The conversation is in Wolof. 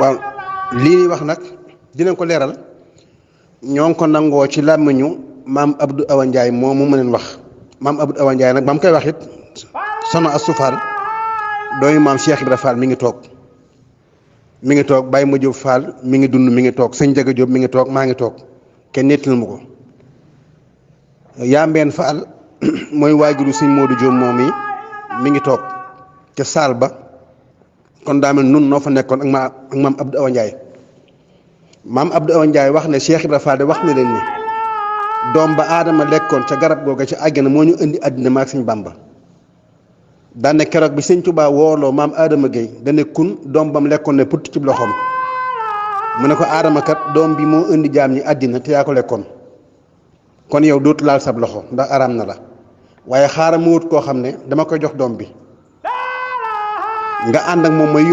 waaw lii ñuy wax nag dinañ ko leeral ñoo ngi ko nangoo ci làmmiñu maam Abdou Awa Ndiaye moomu ma leen wax maam Abdou Awa Ndiaye nag ba mu koy wax it sono Astou Fall dooyu maam Cheikh Ibra Fall mi ngi toog Baye ma Diop Fall mi ngi dund mi ngi toog sëñ Jaga Diop mi ngi toog maa ngi toog kenn nettal ma ko Yambeen Fall mooy waajuru sëñ Modou Diop moom yi mi ngi toog ca saal ba kon daa mel nun noo fa nekkoon ak maam Abdou Awa Ndiaye maam Abdou Awa Ndiaye wax ne Cheikh Ibra Fall de wax na leen ni doom ba aadama lekkoon ca garab googa ca àjjana moo ñu indi àddina maag sëñ Bamba daane keroog bi sëñ Tuubaa wooloo maam Adama Gueye dane kun doom bam lekkoon ne putt ci loxoom mu ne ko aadama kat doom bi moo indi jaam ñi àddina te yaa ko lekkoon kon yow dootu laal sab loxo ndax araam na la waaye xaaral mu wut koo xam ne dama koy jox doom bi nga ànd ak moom mooy